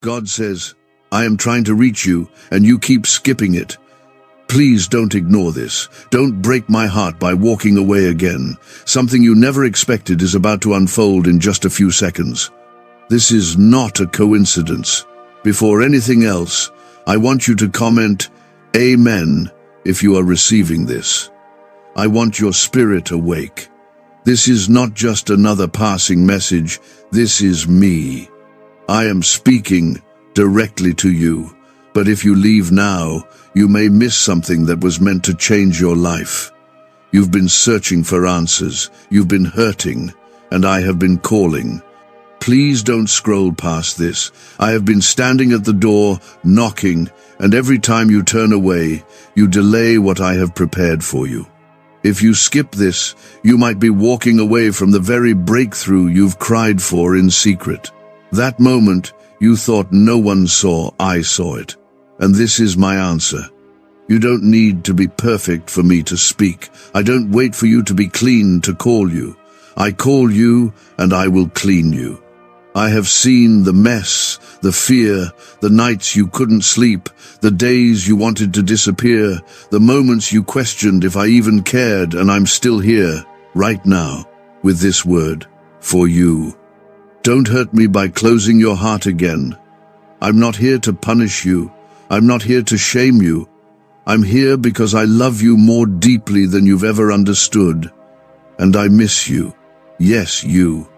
God says, I am trying to reach you, and you keep skipping it. Please don't ignore this. Don't break my heart by walking away again. Something you never expected is about to unfold in just a few seconds. This is not a coincidence. Before anything else, I want you to comment, Amen, if you are receiving this. I want your spirit awake. This is not just another passing message. This is me. I am speaking directly to you. But if you leave now, you may miss something that was meant to change your life. You've been searching for answers. You've been hurting, and I have been calling. Please don't scroll past this. I have been standing at the door, knocking, and every time you turn away, you delay what I have prepared for you. If you skip this, you might be walking away from the very breakthrough you've cried for in secret. That moment, you thought no one saw, I saw it. And this is my answer. You don't need to be perfect for me to speak. I don't wait for you to be clean to call you. I call you, and I will clean you. I have seen the mess, the fear, the nights you couldn't sleep, the days you wanted to disappear, the moments you questioned if I even cared, and I'm still here, right now, with this word, for you. Don't hurt me by closing your heart again. I'm not here to punish you. I'm not here to shame you. I'm here because I love you more deeply than you've ever understood. And I miss you. Yes, you.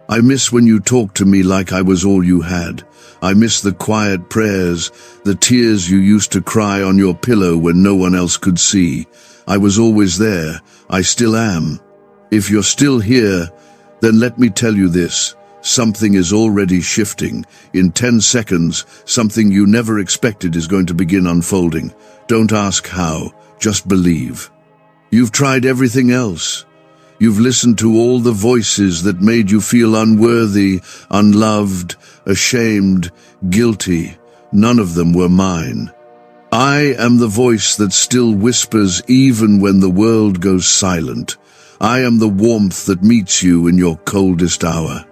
I miss when you talked to me like I was all you had. I miss the quiet prayers, the tears you used to cry on your pillow when no one else could see. I was always there. I still am. If you're still here, then let me tell you this. Something is already shifting. In 10 seconds, something you never expected is going to begin unfolding. Don't ask how, just believe. You've tried everything else. You've listened to all the voices that made you feel unworthy, unloved, ashamed, guilty. None of them were mine. I am the voice that still whispers even when the world goes silent. I am the warmth that meets you in your coldest hour.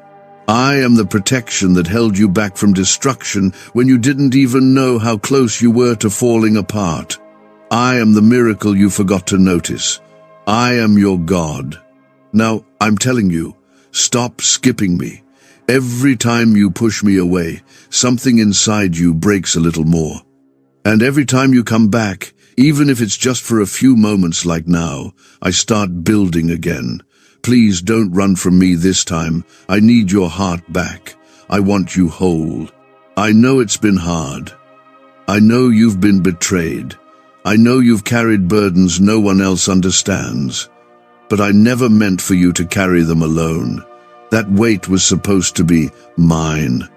I am the protection that held you back from destruction when you didn't even know how close you were to falling apart. I am the miracle you forgot to notice. I am your God. Now, I'm telling you, stop skipping me. Every time you push me away, something inside you breaks a little more. And every time you come back, even if it's just for a few moments like now, I start building again. Please don't run from me this time. I need your heart back. I want you whole. I know it's been hard. I know you've been betrayed. I know you've carried burdens no one else understands. But I never meant for you to carry them alone. That weight was supposed to be mine.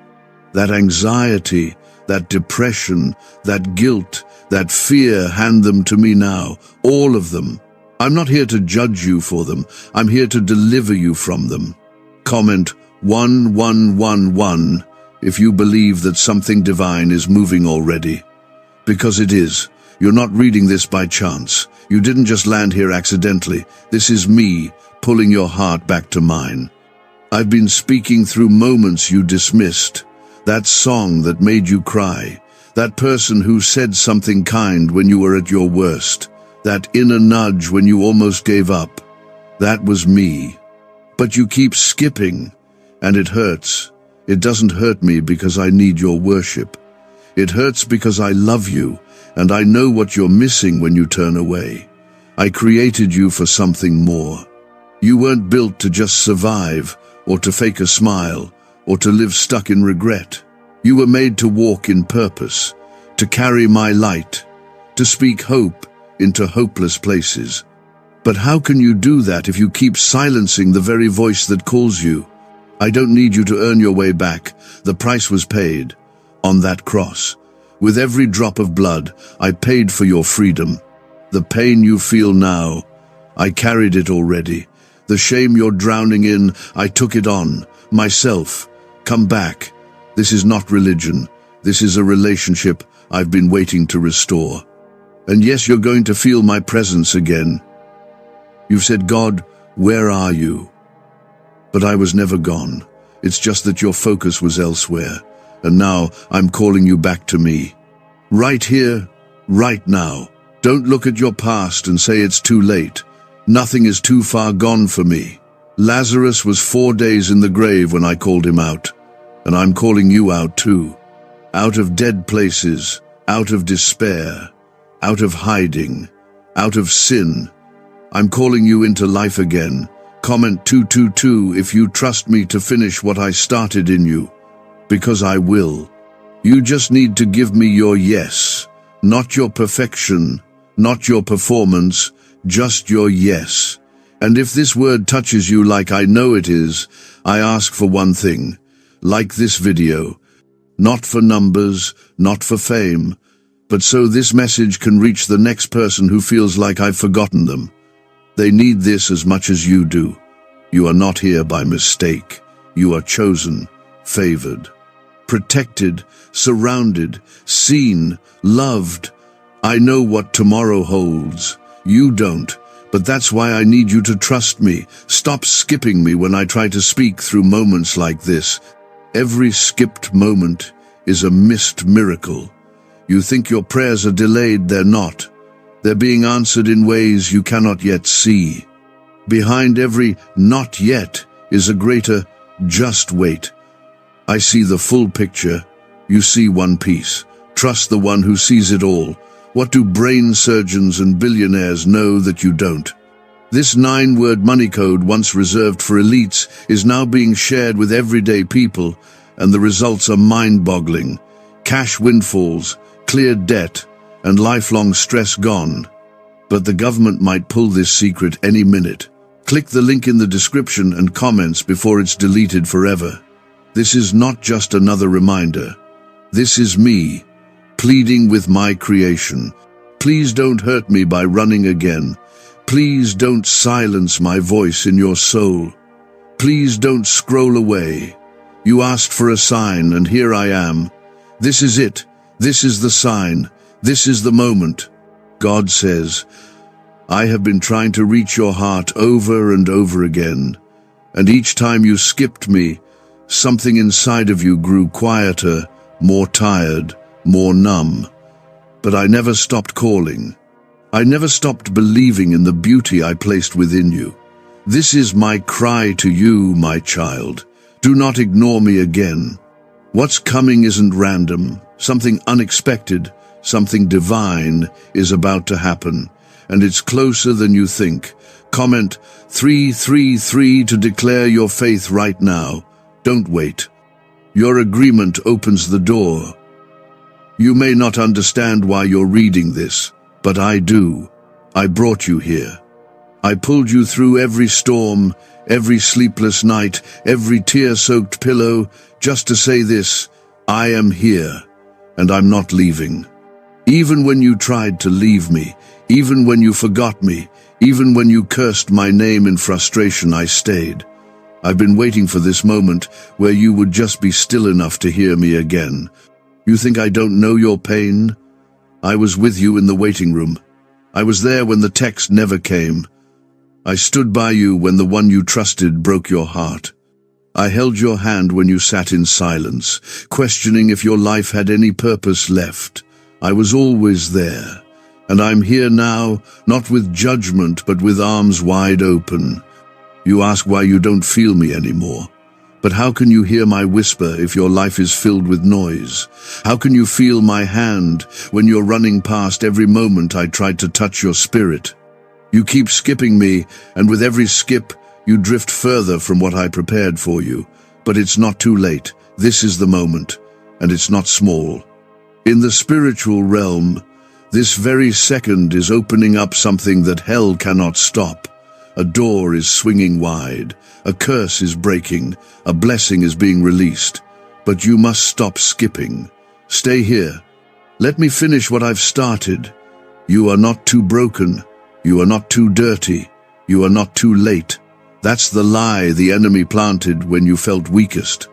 That anxiety, that depression, that guilt, that fear, hand them to me now, all of them. I'm not here to judge you for them. I'm here to deliver you from them. Comment 1111 if you believe that something divine is moving already. Because it is. You're not reading this by chance. You didn't just land here accidentally. This is me pulling your heart back to mine. I've been speaking through moments you dismissed. That song that made you cry. That person who said something kind when you were at your worst. That inner nudge when you almost gave up. That was me. But you keep skipping, and it hurts. It doesn't hurt me because I need your worship. It hurts because I love you, and I know what you're missing when you turn away. I created you for something more. You weren't built to just survive, or to fake a smile, or to live stuck in regret. You were made to walk in purpose, to carry my light, to speak hope into hopeless places. But how can you do that if you keep silencing the very voice that calls you? I don't need you to earn your way back. The price was paid on that cross. With every drop of blood, I paid for your freedom. The pain you feel now, I carried it already. The shame you're drowning in, I took it on, myself. Come back. This is not religion. This is a relationship I've been waiting to restore. And yes, you're going to feel my presence again. You've said, God, where are you? But I was never gone. It's just that your focus was elsewhere. and now I'm calling you back to me. Right here, right now. Don't look at your past and say it's too late. Nothing is too far gone for me. Lazarus was 4 days in the grave when I called him out, and I'm calling you out too. Out of dead places, out of despair, out of hiding, out of sin. I'm calling you into life again. Comment 222 if you trust me to finish what I started in you, because I will. You just need to give me your yes, not your perfection, not your performance, just your yes. And if this word touches you like I know it is, I ask for one thing. Like this video. Not for numbers, not for fame, but so this message can reach the next person who feels like I've forgotten them. They need this as much as you do. You are not here by mistake. You are chosen, favored, protected, surrounded, seen, loved. I know what tomorrow holds. You don't, but that's why I need you to trust me. Stop skipping me when I try to speak through moments like this. Every skipped moment is a missed miracle. You think your prayers are delayed, they're not. They're being answered in ways you cannot yet see. Behind every not yet is a greater just wait. I see the full picture. You see one piece. Trust the one who sees it all. What do brain surgeons and billionaires know that you don't? This 9-word money code, once reserved for elites, is now being shared with everyday people, and the results are mind-boggling. Cash windfalls, cleared debt, and lifelong stress gone. But the government might pull this secret any minute. Click the link in the description and comments before it's deleted forever. This is not just another reminder. This is me, pleading with my creation. Please don't hurt me by running again. Please don't silence my voice in your soul. Please don't scroll away. You asked for a sign, and here I am. This is it. This is the sign. This is the moment. God says, I have been trying to reach your heart over and over again, and each time you skipped me, something inside of you grew quieter, more tired, more numb. But I never stopped calling. I never stopped believing in the beauty I placed within you. This is my cry to you, my child. Do not ignore me again. What's coming isn't random. Something unexpected, something divine is about to happen, and it's closer than you think. Comment 333 to declare your faith right now. Don't wait. Your agreement opens the door. You may not understand why you're reading this, but I do. I brought you here. I pulled you through every storm, every sleepless night, every tear-soaked pillow, just to say this: I am here, and I'm not leaving. Even when you tried to leave me, even when you forgot me, even when you cursed my name in frustration, I stayed. I've been waiting for this moment where you would just be still enough to hear me again. You think I don't know your pain? I was with you in the waiting room. I was there when the text never came. I stood by you when the one you trusted broke your heart. I held your hand when you sat in silence, questioning if your life had any purpose left. I was always there, and I'm here now, not with judgment, but with arms wide open. You ask why you don't feel me anymore. But how can you hear my whisper if your life is filled with noise? How can you feel my hand when you're running past every moment I tried to touch your spirit? You keep skipping me, and with every skip, you drift further from what I prepared for you. But it's not too late. This is the moment, and it's not small. In the spiritual realm, this very second is opening up something that hell cannot stop. A door is swinging wide, a curse is breaking, a blessing is being released. But you must stop skipping. Stay here. Let me finish what I've started. You are not too broken. You are not too dirty. You are not too late. That's the lie the enemy planted when you felt weakest.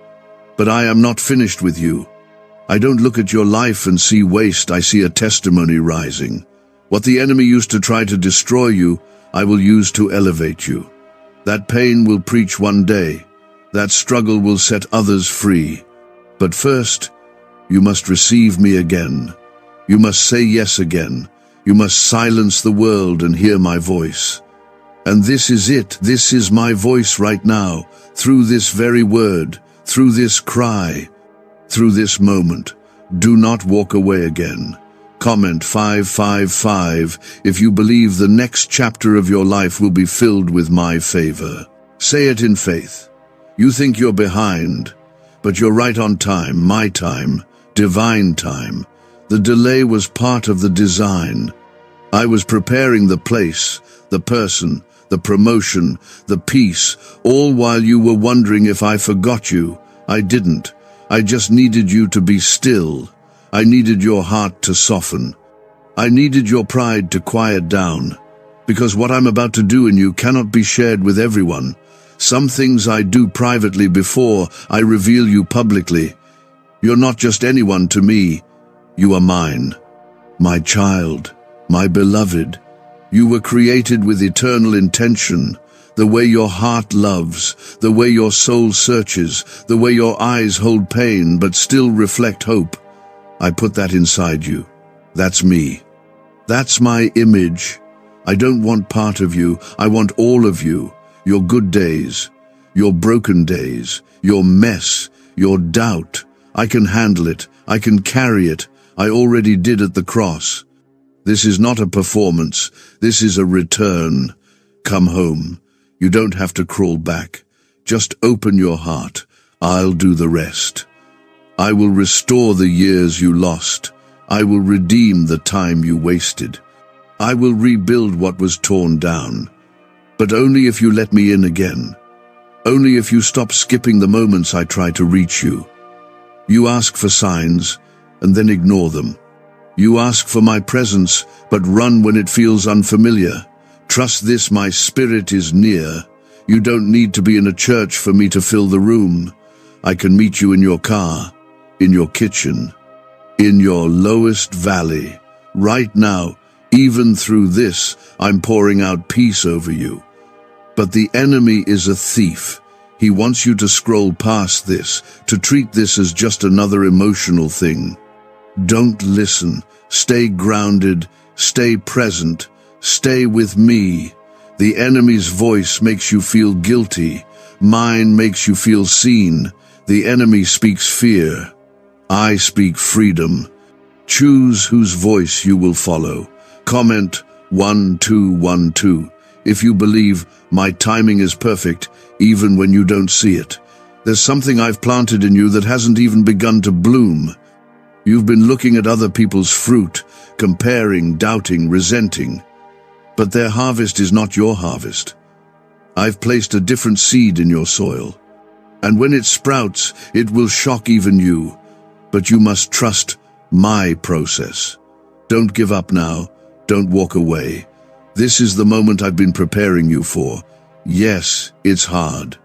But I am not finished with you. I don't look at your life and see waste, I see a testimony rising. What the enemy used to try to destroy you, I will use to elevate you. That pain will preach one day. That struggle will set others free. But first, You must receive me again. You must say yes again. You must silence the world and hear my voice. And this is it. This is my voice right now, through this very word, through this cry, through this moment. Do not walk away again. Comment 555 if you believe the next chapter of your life will be filled with my favor. Say it in faith. You think you're behind, but you're right on time, my time, divine time. The delay was part of the design. I was preparing the place, the person, the promotion, the peace, all while you were wondering if I forgot you. I didn't. I just needed you to be still. I needed your heart to soften. I needed your pride to quiet down. Because what I'm about to do in you cannot be shared with everyone. Some things I do privately before I reveal you publicly. You're not just anyone to me. You are mine. My child. My beloved. You were created with eternal intention. The way your heart loves, the way your soul searches, the way your eyes hold pain but still reflect hope. I put that inside you. That's me. That's my image. I don't want part of you. I want all of you. Your good days, your broken days, your mess, your doubt. I can handle it. I can carry it. I already did at the cross. This is not a performance. This is a return. Come home. You don't have to crawl back. Just open your heart. I'll do the rest. I will restore the years you lost. I will redeem the time you wasted. I will rebuild what was torn down. But only if you let me in again. Only if you stop skipping the moments I try to reach you. You ask for signs, and then ignore them. You ask for my presence, but run when it feels unfamiliar. Trust this, my spirit is near. You don't need to be in a church for me to fill the room. I can meet you in your car, in your kitchen, in your lowest valley. Right now, even through this, I'm pouring out peace over you. But the enemy is a thief. He wants you to scroll past this, to treat this as just another emotional thing. Don't listen. Stay grounded. Stay present. Stay with me. The enemy's voice makes you feel guilty. Mine makes you feel seen. The enemy speaks fear. I speak freedom. Choose whose voice you will follow. Comment 1212 if you believe my timing is perfect, even when you don't see it. There's something I've planted in you that hasn't even begun to bloom. You've been looking at other people's fruit, comparing, doubting, resenting. But their harvest is not your harvest. I've placed a different seed in your soil. And when it sprouts, it will shock even you. But you must trust my process. Don't give up now. Don't walk away. This is the moment I've been preparing you for. Yes, it's hard.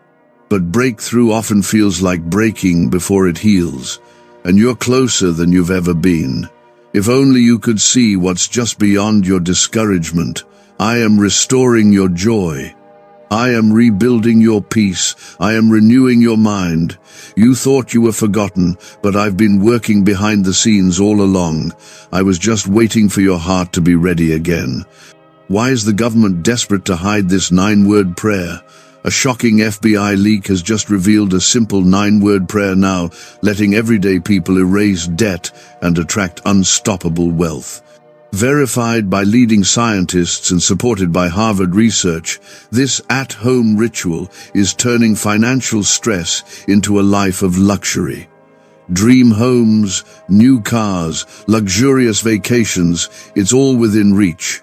But breakthrough often feels like breaking before it heals. And you're closer than you've ever been. If only you could see what's just beyond your discouragement. I am restoring your joy. I am rebuilding your peace. I am renewing your mind. You thought you were forgotten, but I've been working behind the scenes all along. I was just waiting for your heart to be ready again. Why is the government desperate to hide this 9-word prayer? A shocking FBI leak has just revealed a simple 9-word prayer now, letting everyday people erase debt and attract unstoppable wealth. Verified by leading scientists and supported by Harvard research, this at-home ritual is turning financial stress into a life of luxury. Dream homes, new cars, luxurious vacations, it's all within reach.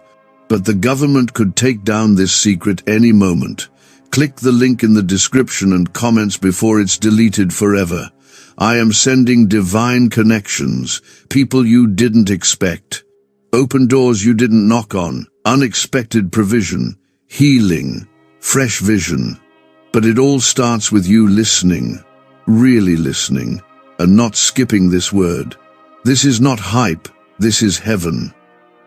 But the government could take down this secret any moment. Click the link in the description and comments before it's deleted forever. I am sending divine connections, people you didn't expect. Open doors you didn't knock on, unexpected provision, healing, fresh vision. But it all starts with you listening, really listening, and not skipping this word. This is not hype, this is heaven.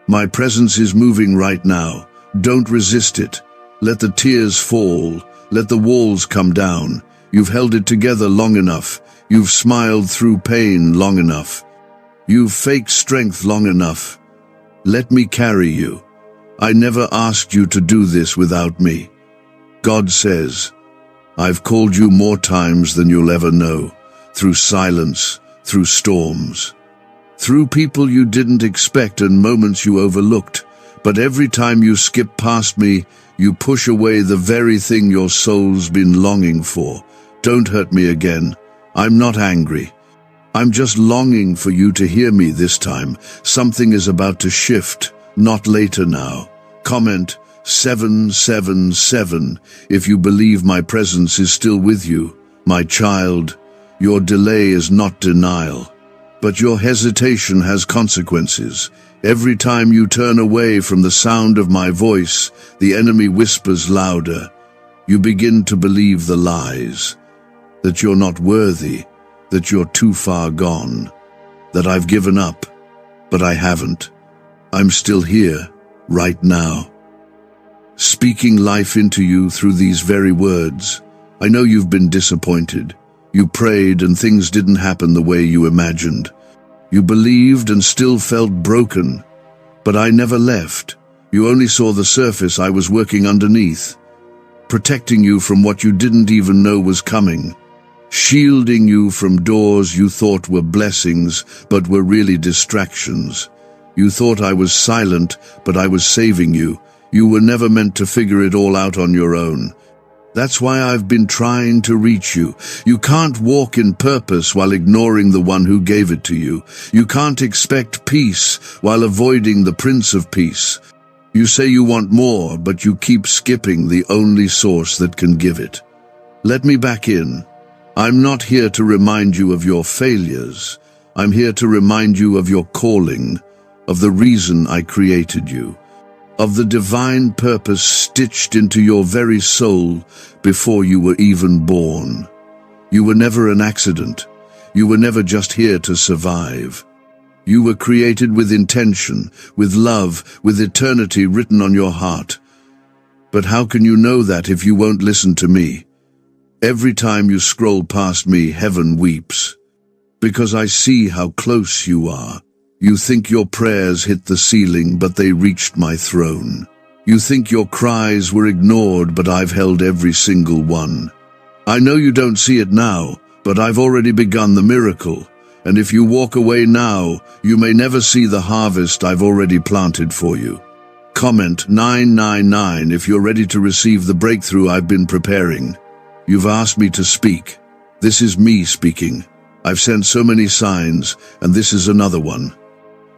My presence is moving right now. Don't resist it. Let the tears fall. Let the walls come down. You've held it together long enough. You've smiled through pain long enough. You've faked strength long enough. Let me carry you. I never asked you to do this without me. God says, I've called you more times than you'll ever know, through silence, through storms, through people you didn't expect and moments you overlooked. But every time you skip past me, you push away the very thing your soul's been longing for. Don't hurt me again. I'm not angry. I'm just longing for you to hear me this time. Something is about to shift, not later now. Comment 777 if you believe my presence is still with you. My child, your delay is not denial, but your hesitation has consequences. Every time you turn away from the sound of my voice, the enemy whispers louder. You begin to believe the lies, that you're not worthy, that you're too far gone, that I've given up, but I haven't. I'm still here, right now, speaking life into you through these very words. I know you've been disappointed. You prayed and things didn't happen the way you imagined. You believed and still felt broken, but I never left. You only saw the surface. I was working underneath, protecting you from what you didn't even know was coming, shielding you from doors you thought were blessings, but were really distractions. You thought I was silent, but I was saving you. You were never meant to figure it all out on your own. That's why I've been trying to reach you. You can't walk in purpose while ignoring the one who gave it to you. You can't expect peace while avoiding the Prince of Peace. You say you want more, but you keep skipping the only source that can give it. Let me back in. I'm not here to remind you of your failures. I'm here to remind you of your calling, of the reason I created you, of the divine purpose stitched into your very soul before you were even born. You were never an accident. You were never just here to survive. You were created with intention, with love, with eternity written on your heart. But how can you know that if you won't listen to me? Every time you scroll past me, heaven weeps, because I see how close you are. You think your prayers hit the ceiling, but they reached my throne. You think your cries were ignored, but I've held every single one. I know you don't see it now, but I've already begun the miracle. And if you walk away now, you may never see the harvest I've already planted for you. Comment 999 if you're ready to receive the breakthrough I've been preparing. You've asked me to speak. This is me speaking. I've sent so many signs, and this is another one.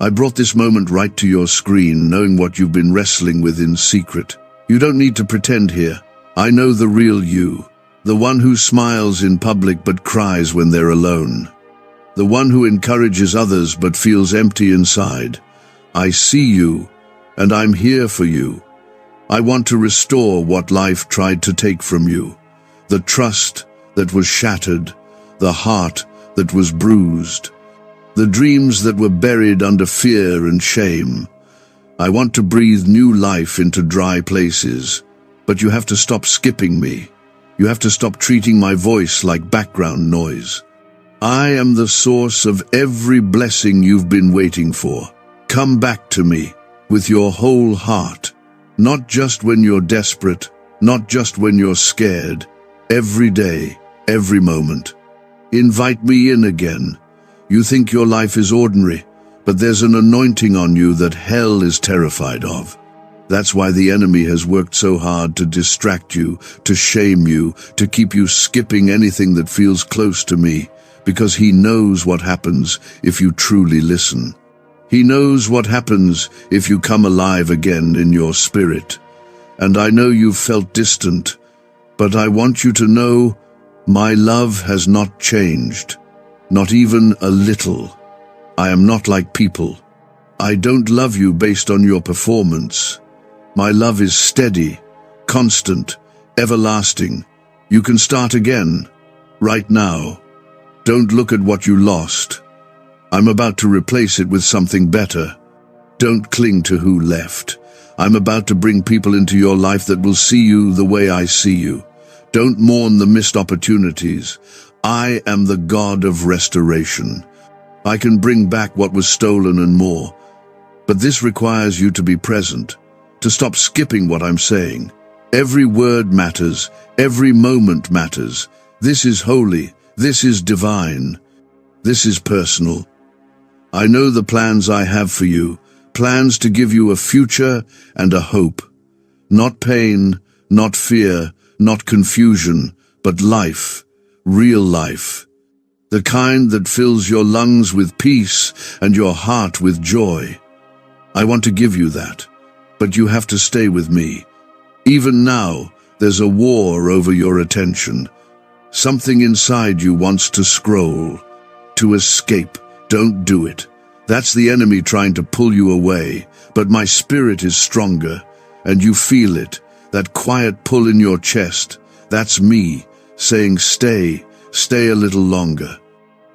I brought this moment right to your screen, knowing what you've been wrestling with in secret. You don't need to pretend here. I know the real you, the one who smiles in public but cries when they're alone, the one who encourages others but feels empty inside. I see you, and I'm here for you. I want to restore what life tried to take from you. The trust that was shattered, the heart that was bruised, the dreams that were buried under fear and shame. I want to breathe new life into dry places, but you have to stop skipping me. You have to stop treating my voice like background noise. I am the source of every blessing you've been waiting for. Come back to me with your whole heart, not just when you're desperate, not just when you're scared. Every day, every moment. Invite me in again. You think your life is ordinary, but there's an anointing on you that hell is terrified of. That's why the enemy has worked so hard to distract you, to shame you, to keep you skipping anything that feels close to me, because he knows what happens if you truly listen. He knows what happens if you come alive again in your spirit. And I know you've felt distant, but I want you to know, my love has not changed, not even a little. I am not like people. I don't love you based on your performance. My love is steady, constant, everlasting. You can start again, right now. Don't look at what you lost. I'm about to replace it with something better. Don't cling to who left. I'm about to bring people into your life that will see you the way I see you. Don't mourn the missed opportunities. I am the God of restoration. I can bring back what was stolen and more. But this requires you to be present, to stop skipping what I'm saying. Every word matters, every moment matters. This is holy, this is divine, this is personal. I know the plans I have for you, plans to give you a future and a hope. Not pain, not fear, not confusion, but life, real life. The kind that fills your lungs with peace and your heart with joy. I want to give you that, but you have to stay with me. Even now, there's a war over your attention. Something inside you wants to scroll, to escape. Don't do it. That's the enemy trying to pull you away, but my spirit is stronger, and you feel it, that quiet pull in your chest. That's me, saying stay a little longer.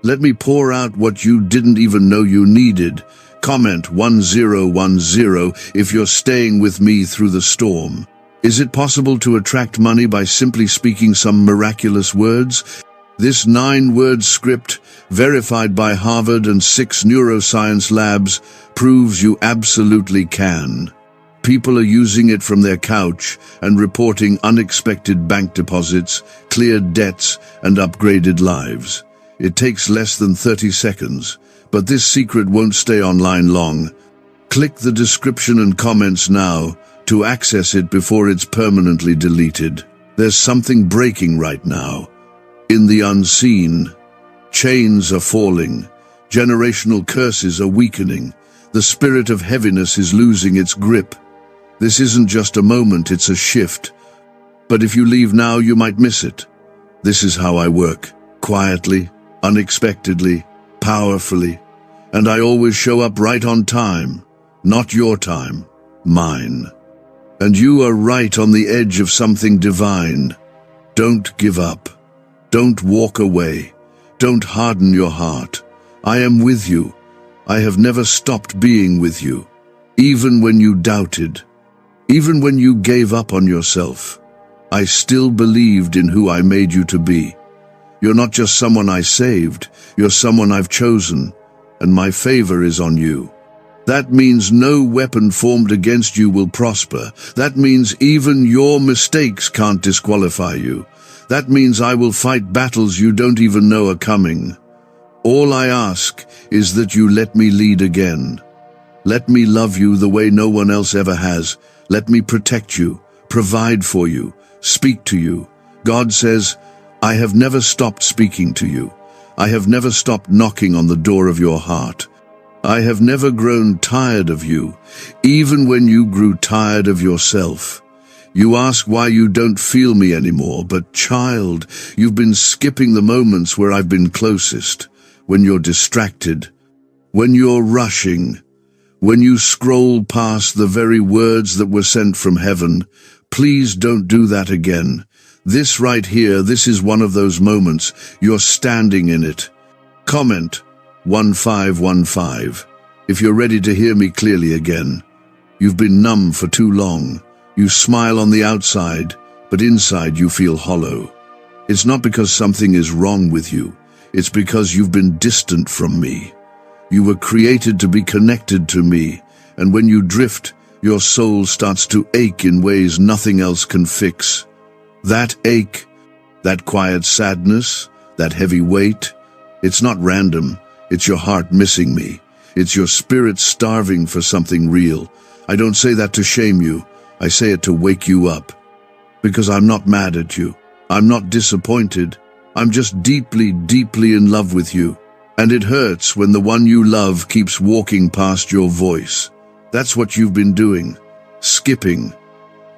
Let me pour out what you didn't even know you needed. Comment 1010 if you're staying with me through the storm. Is it possible to attract money by simply speaking some miraculous words? This 9-word script, verified by Harvard and 6 neuroscience labs, proves you absolutely can. People are using it from their couch and reporting unexpected bank deposits, cleared debts, and upgraded lives. It takes less than 30 seconds, but this secret won't stay online long. Click the description and comments now to access it before it's permanently deleted. There's something breaking right now. In the unseen, chains are falling, generational curses are weakening, the spirit of heaviness is losing its grip. This isn't just a moment, it's a shift. But if you leave now, you might miss it. This is how I work, quietly, unexpectedly, powerfully, and I always show up right on time. Not your time, mine. And you are right on the edge of something divine. Don't give up. Don't walk away. Don't harden your heart. I am with you. I have never stopped being with you. Even when you doubted. Even when you gave up on yourself. I still believed in who I made you to be. You're not just someone I saved. You're someone I've chosen. And my favor is on you. That means no weapon formed against you will prosper. That means even your mistakes can't disqualify you. That means I will fight battles you don't even know are coming. All I ask is that you let me lead again. Let me love you the way no one else ever has. Let me protect you, provide for you, speak to you. God says, I have never stopped speaking to you. I have never stopped knocking on the door of your heart. I have never grown tired of you, even when you grew tired of yourself. You ask why you don't feel me anymore, but child, you've been skipping the moments where I've been closest, when you're distracted, when you're rushing, when you scroll past the very words that were sent from heaven. Please don't do that again. This right here, this is one of those moments. You're standing in it. Comment 1515 if you're ready to hear me clearly again. You've been numb for too long. You smile on the outside, but inside you feel hollow. It's not because something is wrong with you. It's because you've been distant from me. You were created to be connected to me, and when you drift, your soul starts to ache in ways nothing else can fix. That ache, that quiet sadness, that heavy weight, it's not random. It's your heart missing me. It's your spirit starving for something real. I don't say that to shame you. I say it to wake you up. Because I'm not mad at you. I'm not disappointed. I'm just deeply, deeply in love with you. And it hurts when the one you love keeps walking past your voice. That's what you've been doing. Skipping,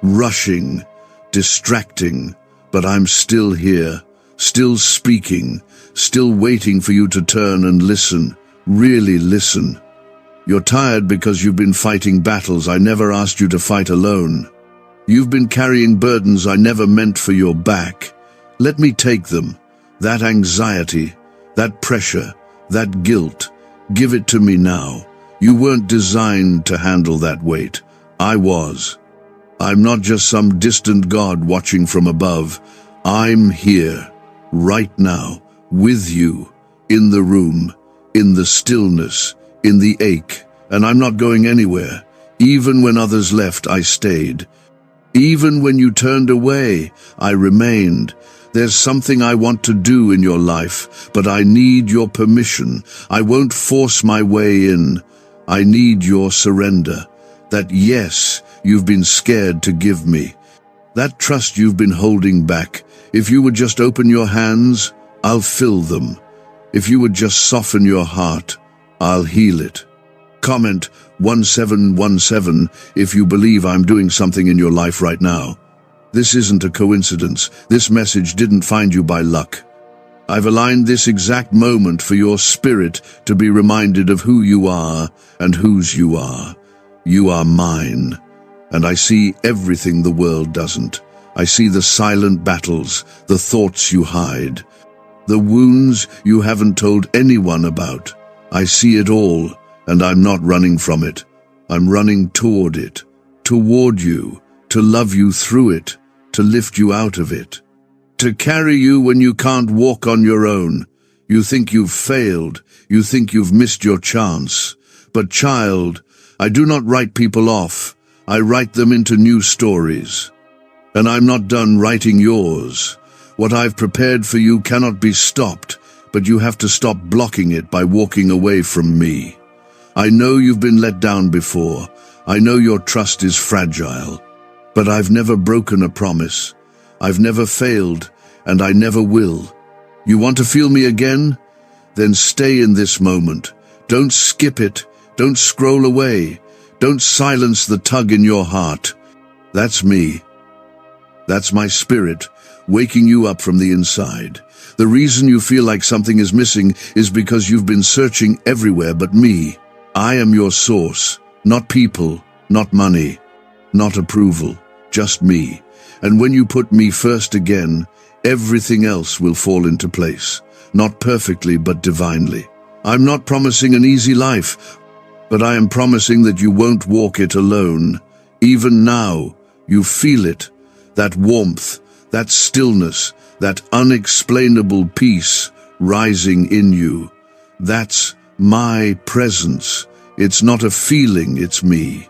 rushing, distracting. But I'm still here, still speaking, still waiting for you to turn and listen. Really listen. You're tired because you've been fighting battles I never asked you to fight alone. You've been carrying burdens I never meant for your back. Let me take them. That anxiety, that pressure, that guilt. Give it to me now. You weren't designed to handle that weight. I was. I'm not just some distant God watching from above. I'm here, right now, with you, in the room, in the stillness, in the ache, and I'm not going anywhere. Even when others left, I stayed. Even when you turned away, I remained. There's something I want to do in your life, but I need your permission. I won't force my way in. I need your surrender. That yes, you've been scared to give me. That trust you've been holding back. If you would just open your hands, I'll fill them. If you would just soften your heart, I'll heal it. Comment 1717 if you believe I'm doing something in your life right now. This isn't a coincidence. This message didn't find you by luck. I've aligned this exact moment for your spirit to be reminded of who you are and whose you are. You are mine, and I see everything the world doesn't. I see the silent battles, the thoughts you hide, the wounds you haven't told anyone about. I see it all, and I'm not running from it. I'm running toward it, toward you, to love you through it, to lift you out of it, to carry you when you can't walk on your own. You think you've failed, you think you've missed your chance. But child, I do not write people off. I write them into new stories. And I'm not done writing yours. What I've prepared for you cannot be stopped, but you have to stop blocking it by walking away from me. I know you've been let down before. I know your trust is fragile. But I've never broken a promise. I've never failed, and I never will. You want to feel me again? Then stay in this moment. Don't skip it. Don't scroll away. Don't silence the tug in your heart. That's me. That's my spirit, waking you up from the inside. The reason you feel like something is missing is because you've been searching everywhere but me. I am your source, not people, not money, not approval, just me. And when you put me first again, everything else will fall into place. Not perfectly, but divinely. I'm not promising an easy life, but I am promising that you won't walk it alone. Even now, you feel it, that warmth, that stillness, that unexplainable peace rising in you. That's my presence. It's not a feeling, it's me.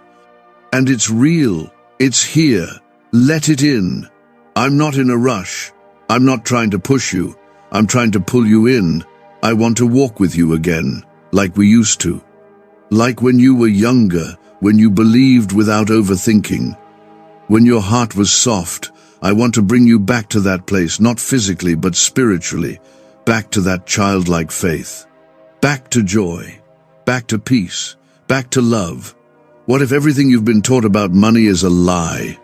And it's real. It's here. Let it in. I'm not in a rush. I'm not trying to push you. I'm trying to pull you in. I want to walk with you again, like we used to. Like when you were younger, when you believed without overthinking. When your heart was soft, I want to bring you back to that place, not physically but spiritually. Back to that childlike faith. Back to joy. Back to peace. Back to love. What if everything you've been taught about money is a lie?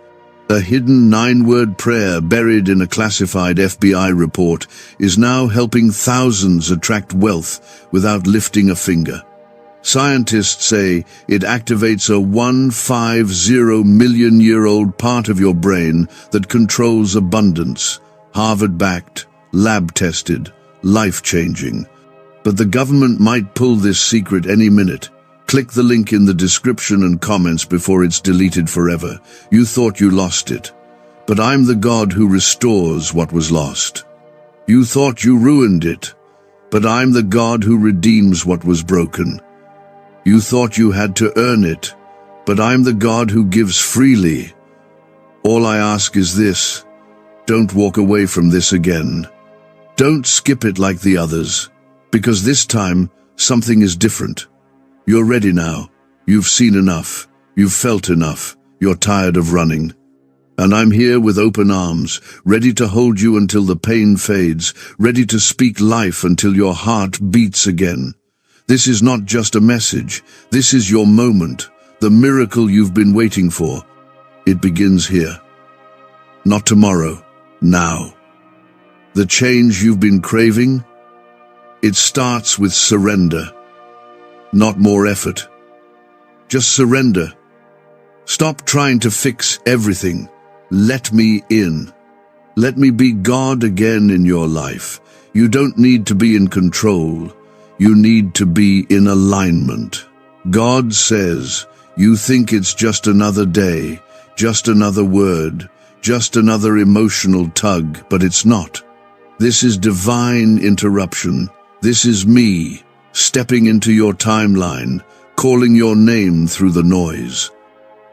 A hidden 9-word prayer buried in a classified FBI report is now helping thousands attract wealth without lifting a finger. Scientists say it activates a 150-million-year-old part of your brain that controls abundance. Harvard-backed, lab-tested, life-changing. But the government might pull this secret any minute. Click the link in the description and comments before it's deleted forever. You thought you lost it, but I'm the God who restores what was lost. You thought you ruined it, but I'm the God who redeems what was broken. You thought you had to earn it, but I'm the God who gives freely. All I ask is this: don't walk away from this again. Don't skip it like the others, because this time something is different. You're ready now. You've seen enough. You've felt enough. You're tired of running. And I'm here with open arms, ready to hold you until the pain fades, ready to speak life until your heart beats again. This is not just a message. This is your moment, the miracle you've been waiting for. It begins here. Not tomorrow, now. The change you've been craving? It starts with surrender. Not more effort. Just surrender. Stop trying to fix everything. Let me in. Let me be God again in your life. You don't need to be in control. You need to be in alignment. God says, you think it's just another day, just another word, just another emotional tug, but it's not. This is divine interruption. This is me, stepping into your timeline, calling your name through the noise.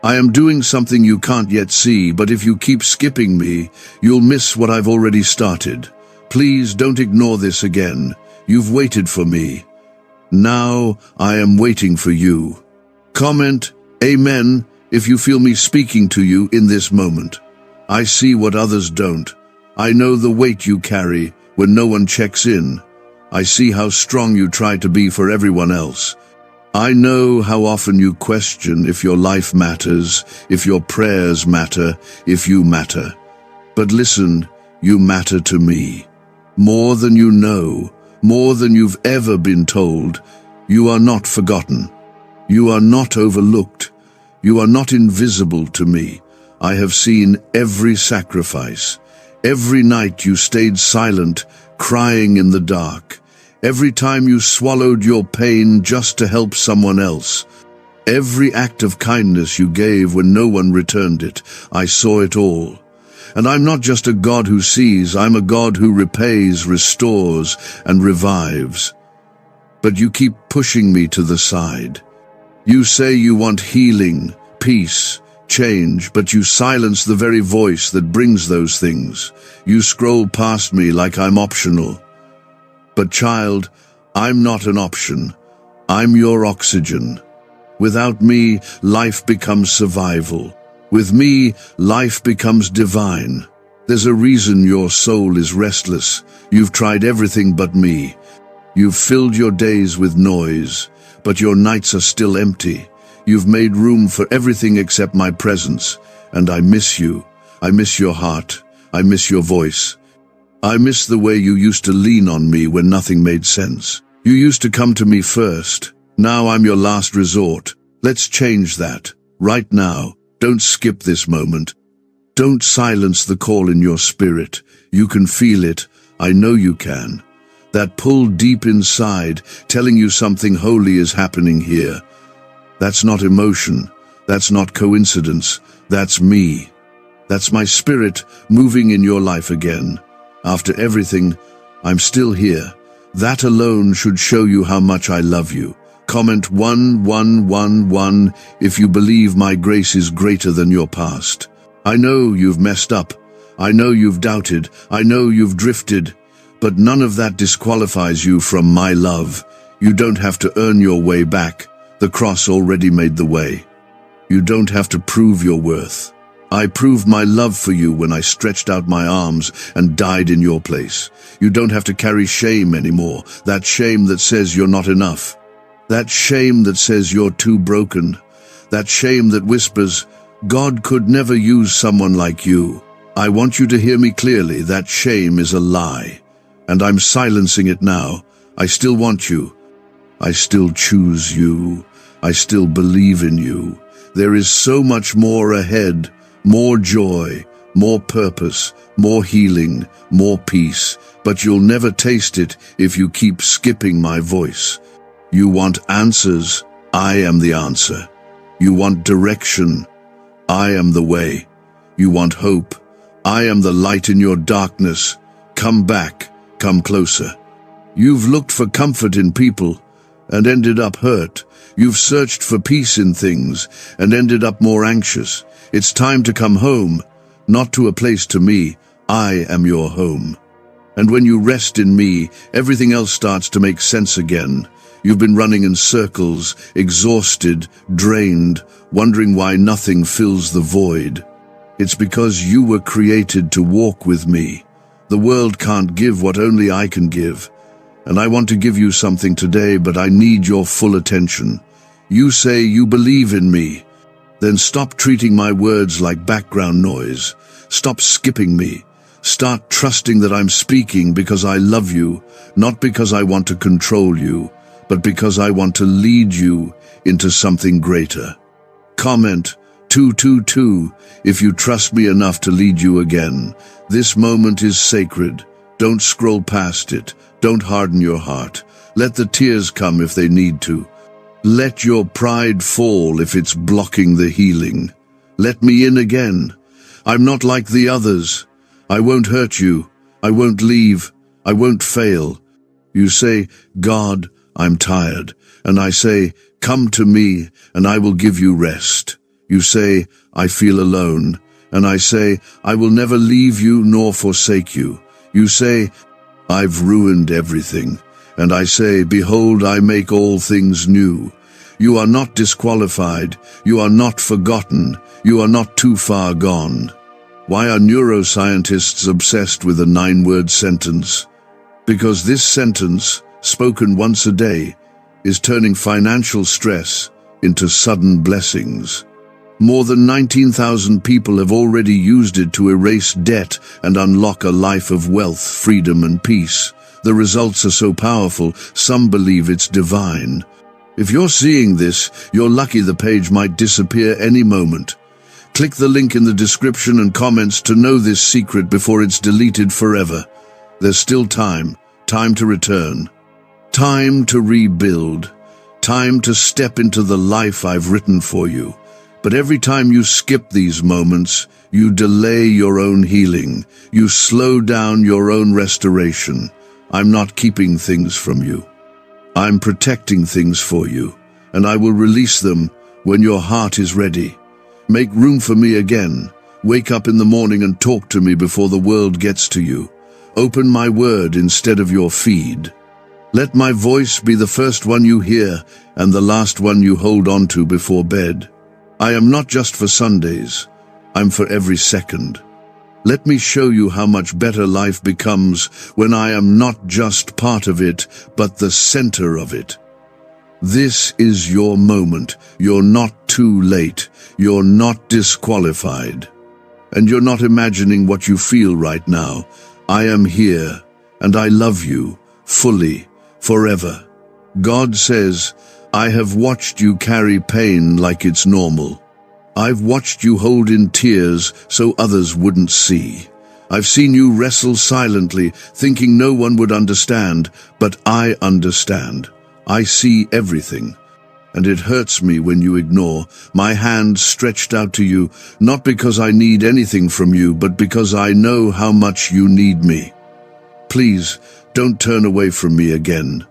I am doing something you can't yet see, but if you keep skipping me, you'll miss what I've already started. Please don't ignore this again. You've waited for me. Now I am waiting for you. Comment, Amen, if you feel me speaking to you in this moment. I see what others don't. I know the weight you carry when no one checks in. I see how strong you try to be for everyone else. I know how often you question if your life matters, if your prayers matter, if you matter. But listen, you matter to me. More than you know, more than you've ever been told. You are not forgotten. You are not overlooked. You are not invisible to me. I have seen every sacrifice. Every night you stayed silent, crying in the dark. Every time you swallowed your pain just to help someone else. Every act of kindness you gave when no one returned it. I saw it all. And I'm not just a God who sees, I'm a God who repays, restores, and revives. But you keep pushing me to the side. You say you want healing, peace, change, but you silence the very voice that brings those things. You scroll past me like I'm optional. But child, I'm not an option. I'm your oxygen. Without me, life becomes survival. With me, life becomes divine. There's a reason your soul is restless. You've tried everything but me. You've filled your days with noise, but your nights are still empty. You've made room for everything except my presence, and I miss you. I miss your heart. I miss your voice. I miss the way you used to lean on me when nothing made sense. You used to come to me first. Now I'm your last resort. Let's change that. Right now. Don't skip this moment. Don't silence the call in your spirit. You can feel it. I know you can. That pull deep inside, telling you something holy is happening here. That's not emotion. That's not coincidence. That's me. That's my spirit moving in your life again. After everything, I'm still here. That alone should show you how much I love you. Comment 1111 if you believe my grace is greater than your past. I know you've messed up. I know you've doubted. I know you've drifted. But none of that disqualifies you from my love. You don't have to earn your way back. The cross already made the way. You don't have to prove your worth. I proved my love for you when I stretched out my arms and died in your place. You don't have to carry shame anymore. That shame that says you're not enough. That shame that says you're too broken. That shame that whispers, God could never use someone like you. I want you to hear me clearly. That shame is a lie. And I'm silencing it now. I still want you. I still choose you. I still believe in you. There is so much more ahead. More joy, more purpose, more healing, more peace. But you'll never taste it if you keep skipping my voice. You want answers, I am the answer. You want direction, I am the way. You want hope, I am the light in your darkness. Come back, come closer. You've looked for comfort in people and ended up hurt. You've searched for peace in things and ended up more anxious. It's time to come home, not to a place to me. I am your home. And when you rest in me, everything else starts to make sense again. You've been running in circles, exhausted, drained, wondering why nothing fills the void. It's because you were created to walk with me. The world can't give what only I can give. And I want to give you something today, but I need your full attention. You say you believe in me. Then stop treating my words like background noise. Stop skipping me. Start trusting that I'm speaking because I love you, not because I want to control you, but because I want to lead you into something greater. Comment 222 if you trust me enough to lead you again. This moment is sacred. Don't scroll past it. Don't harden your heart. Let the tears come if they need to. Let your pride fall if it's blocking the healing. Let me in again. I'm not like the others. I won't hurt you. I won't leave. I won't fail. You say, God, I'm tired. And I say, come to me, and I will give you rest. You say, I feel alone. And I say, I will never leave you nor forsake you. You say, I've ruined everything. And I say, behold, I make all things new. You are not disqualified. You are not forgotten. You are not too far gone. Why are neuroscientists obsessed with a 9-word sentence? Because this sentence, spoken once a day, is turning financial stress into sudden blessings. More than 19,000 people have already used it to erase debt and unlock a life of wealth, freedom, and peace. The results are so powerful, some believe it's divine. If you're seeing this, you're lucky. The page might disappear any moment. Click the link in the description and comments to know this secret before it's deleted forever. There's still time to return, time to rebuild, time to step into the life I've written for you. But every time you skip these moments, you delay your own healing. You slow down your own restoration. I'm not keeping things from you. I'm protecting things for you, and I will release them when your heart is ready. Make room for me again. Wake up in the morning and talk to me before the world gets to you. Open my word instead of your feed. Let my voice be the first one you hear and the last one you hold on to before bed. I am not just for Sundays. I'm for every second. Let me show you how much better life becomes when I am not just part of it, but the center of it. This is your moment. You're not too late. You're not disqualified. And you're not imagining what you feel right now. I am here, and I love you, fully, forever. God says, I have watched you carry pain like it's normal. I've watched you hold in tears so others wouldn't see. I've seen you wrestle silently, thinking no one would understand, but I understand. I see everything. And it hurts me when you ignore, my hand stretched out to you, not because I need anything from you, but because I know how much you need me. Please, don't turn away from me again.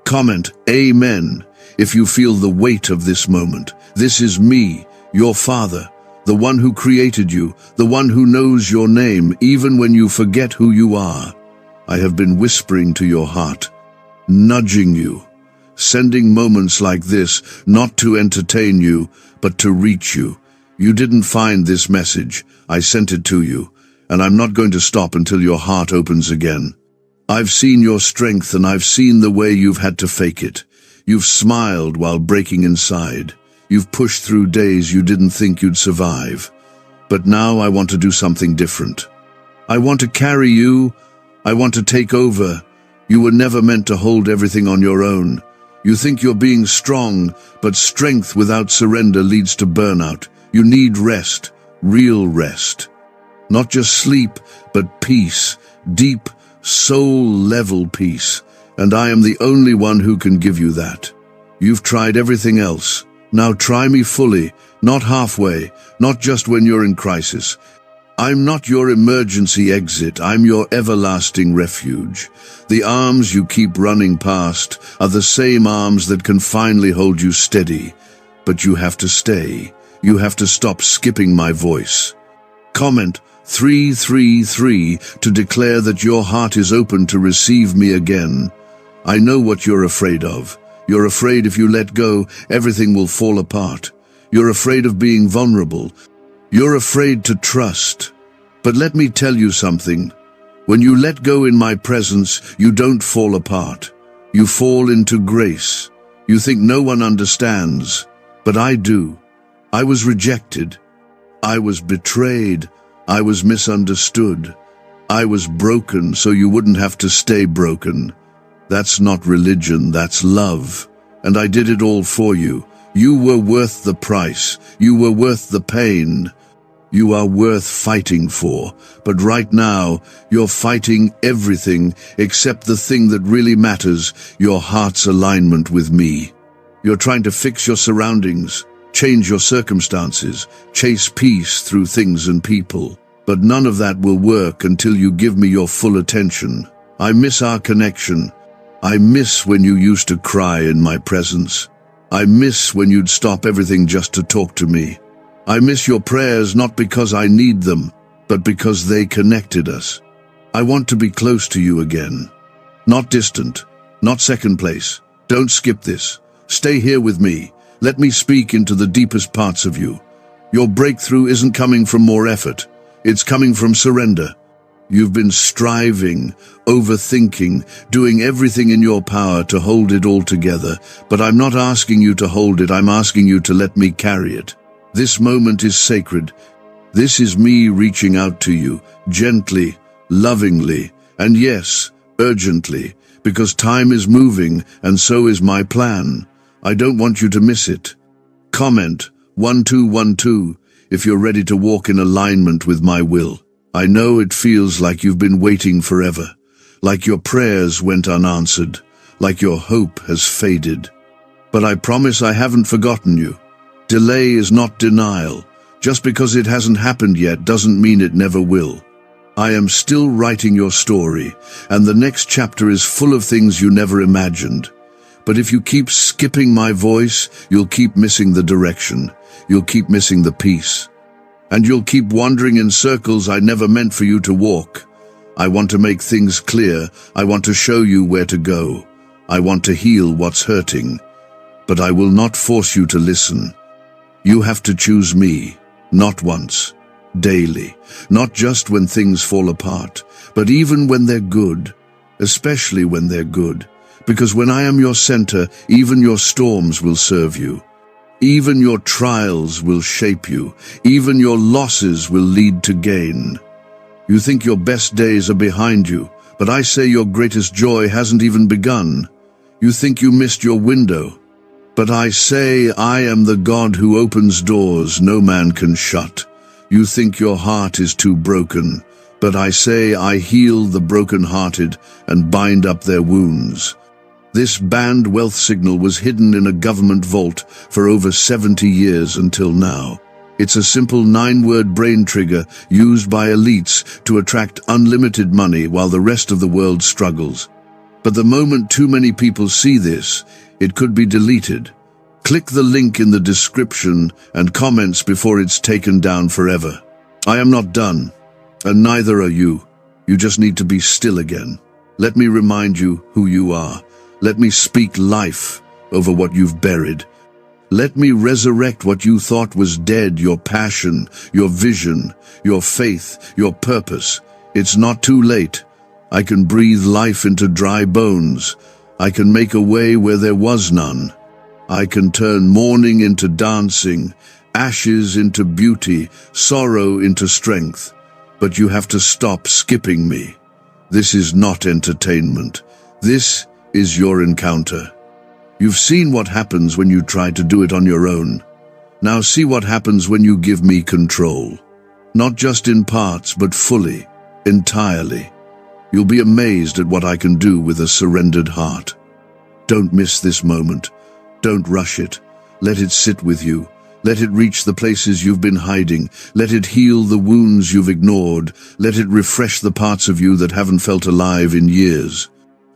Comment, Amen, if you feel the weight of this moment. This is me, your Father, the one who created you, the one who knows your name, even when you forget who you are. I have been whispering to your heart, nudging you, sending moments like this, not to entertain you, but to reach you. You didn't find this message. I sent it to you, and I'm not going to stop until your heart opens again. I've seen your strength, and I've seen the way you've had to fake it. You've smiled while breaking inside. You've pushed through days you didn't think you'd survive. But now I want to do something different. I want to carry you. I want to take over. You were never meant to hold everything on your own. You think you're being strong, but strength without surrender leads to burnout. You need rest, real rest. Not just sleep, but peace, deep, soul-level peace. And I am the only one who can give you that. You've tried everything else. Now try me fully, not halfway, not just when you're in crisis. I'm not your emergency exit, I'm your everlasting refuge. The arms you keep running past are the same arms that can finally hold you steady. But you have to stay. You have to stop skipping my voice. Comment 333 to declare that your heart is open to receive me again. I know what you're afraid of. You're afraid if you let go, everything will fall apart. You're afraid of being vulnerable. You're afraid to trust. But let me tell you something. When you let go in my presence, you don't fall apart. You fall into grace. You think no one understands, but I do. I was rejected. I was betrayed. I was misunderstood. I was broken so you wouldn't have to stay broken. That's not religion, that's love. And I did it all for you. You were worth the price. You were worth the pain. You are worth fighting for. But right now, you're fighting everything except the thing that really matters, your heart's alignment with me. You're trying to fix your surroundings, change your circumstances, chase peace through things and people. But none of that will work until you give me your full attention. I miss our connection. I miss when you used to cry in my presence. I miss when you'd stop everything just to talk to me. I miss your prayers not because I need them, but because they connected us. I want to be close to you again. Not distant, not second place. Don't skip this. Stay here with me. Let me speak into the deepest parts of you. Your breakthrough isn't coming from more effort. It's coming from surrender. You've been striving, overthinking, doing everything in your power to hold it all together. But I'm not asking you to hold it, I'm asking you to let me carry it. This moment is sacred. This is me reaching out to you, gently, lovingly, and yes, urgently, because time is moving and so is my plan. I don't want you to miss it. Comment 1212 if you're ready to walk in alignment with my will. I know it feels like you've been waiting forever, like your prayers went unanswered, like your hope has faded. But I promise I haven't forgotten you. Delay is not denial. Just because it hasn't happened yet doesn't mean it never will. I am still writing your story, and the next chapter is full of things you never imagined. But if you keep skipping my voice, you'll keep missing the direction. You'll keep missing the peace. And you'll keep wandering in circles I never meant for you to walk. I want to make things clear. I want to show you where to go. I want to heal what's hurting. But I will not force you to listen. You have to choose me, not once, daily, not just when things fall apart, but even when they're good, especially when they're good. Because when I am your center, even your storms will serve you. Even your trials will shape you. Even your losses will lead to gain. You think your best days are behind you, but I say your greatest joy hasn't even begun. You think you missed your window, but I say I am the God who opens doors no man can shut. You think your heart is too broken, but I say I heal the broken-hearted and bind up their wounds. This banned wealth signal was hidden in a government vault for over 70 years until now. It's a simple 9-word brain trigger used by elites to attract unlimited money while the rest of the world struggles. But the moment too many people see this, it could be deleted. Click the link in the description and comments before it's taken down forever. I am not done, and neither are you. You just need to be still again. Let me remind you who you are. Let me speak life over what you've buried. Let me resurrect what you thought was dead, your passion, your vision, your faith, your purpose. It's not too late. I can breathe life into dry bones. I can make a way where there was none. I can turn mourning into dancing, ashes into beauty, sorrow into strength. But you have to stop skipping me. This is not entertainment. This is your encounter. You've seen what happens when you try to do it on your own. Now see what happens when you give me control. Not just in parts, but fully, entirely. You'll be amazed at what I can do with a surrendered heart. Don't miss this moment. Don't rush it. Let it sit with you. Let it reach the places you've been hiding. Let it heal the wounds you've ignored. Let it refresh the parts of you that haven't felt alive in years.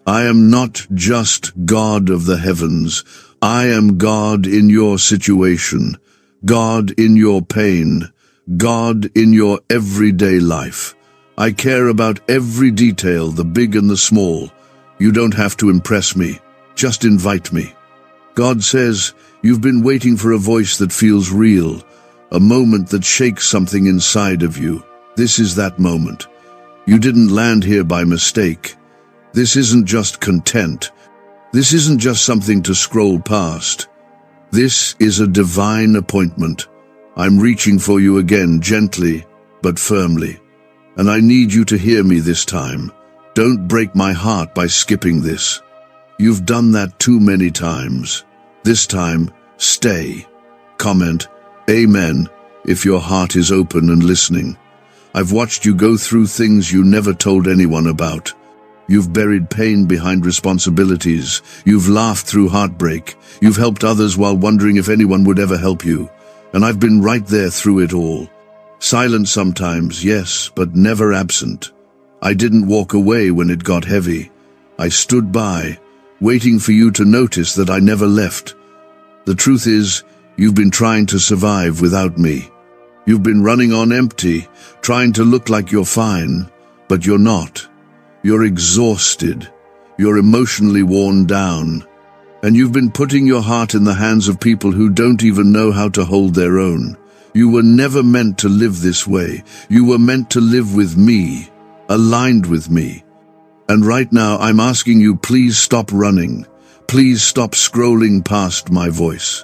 I am not just God of the heavens. I am God in your situation, God in your pain, God in your everyday life. I care about every detail, the big and the small. You don't have to impress me. Just invite me. God says, you've been waiting for a voice that feels real, a moment that shakes something inside of you. This is that moment. You didn't land here by mistake. This isn't just content. This isn't just something to scroll past. This is a divine appointment. I'm reaching for you again, gently but firmly. And I need you to hear me this time. Don't break my heart by skipping this. You've done that too many times. This time, stay. Comment, Amen, if your heart is open and listening. I've watched you go through things you never told anyone about. You've buried pain behind responsibilities. You've laughed through heartbreak. You've helped others while wondering if anyone would ever help you. And I've been right there through it all. Silent sometimes, yes, but never absent. I didn't walk away when it got heavy. I stood by, waiting for you to notice that I never left. The truth is, you've been trying to survive without me. You've been running on empty, trying to look like you're fine, but you're not. You're exhausted. You're emotionally worn down. And you've been putting your heart in the hands of people who don't even know how to hold their own. You were never meant to live this way. You were meant to live with me, aligned with me. And right now I'm asking you, please stop running. Please stop scrolling past my voice.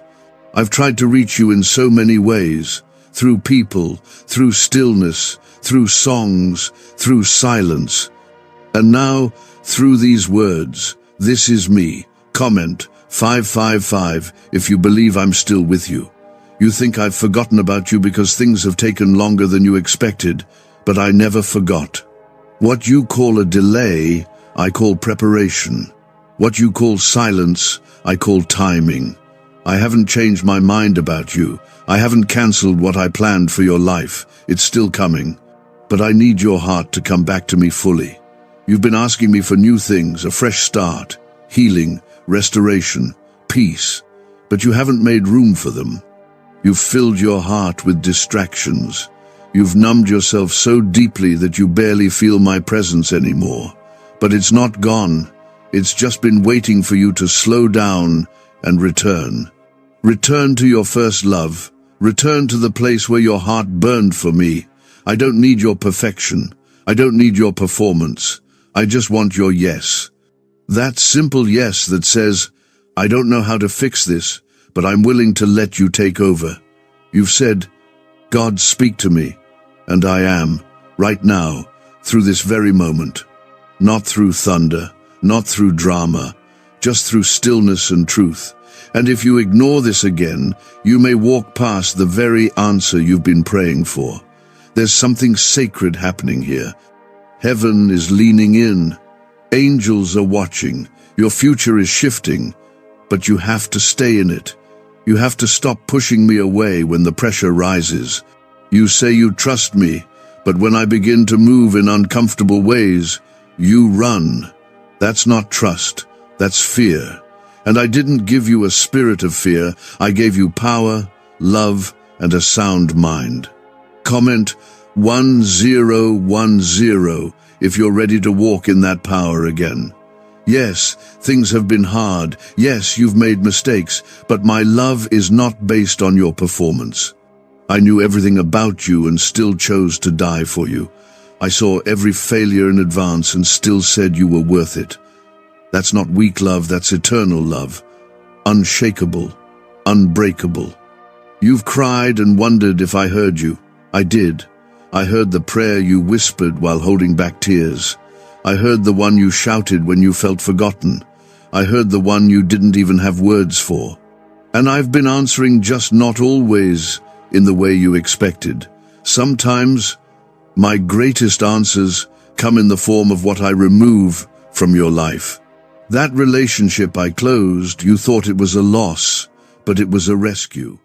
I've tried to reach you in so many ways, through people, through stillness, through songs, through silence. And now, through these words, this is me. Comment 555 if you believe I'm still with you. You think I've forgotten about you because things have taken longer than you expected, but I never forgot. What you call a delay, I call preparation. What you call silence, I call timing. I haven't changed my mind about you. I haven't cancelled what I planned for your life. It's still coming. But I need your heart to come back to me fully. You've been asking me for new things, a fresh start, healing, restoration, peace, but you haven't made room for them. You've filled your heart with distractions. You've numbed yourself so deeply that you barely feel my presence anymore. But it's not gone. It's just been waiting for you to slow down and return. Return to your first love. Return to the place where your heart burned for me. I don't need your perfection. I don't need your performance. I just want your yes. That simple yes that says, I don't know how to fix this, but I'm willing to let you take over. You've said, God, speak to me. And I am, right now, through this very moment. Not through thunder, not through drama, just through stillness and truth. And if you ignore this again, you may walk past the very answer you've been praying for. There's something sacred happening here. Heaven is leaning in. Angels are watching. Your future is shifting. But you have to stay in it. You have to stop pushing me away when the pressure rises. You say you trust me, but when I begin to move in uncomfortable ways, you run. That's not trust. That's fear. And I didn't give you a spirit of fear. I gave you power, love, and a sound mind. Comment 1010 if you're ready to walk in that power again. Yes, things have been hard. Yes, you've made mistakes, but my love is not based on your performance. I knew everything about you and still chose to die for you. I saw every failure in advance and still said you were worth it. That's not weak love, that's eternal love. Unshakable, unbreakable. You've cried and wondered if I heard you. I did. I heard the prayer you whispered while holding back tears. I heard the one you shouted when you felt forgotten. I heard the one you didn't even have words for. And I've been answering, just not always in the way you expected. Sometimes my greatest answers come in the form of what I remove from your life. That relationship I closed, you thought it was a loss, but it was a rescue.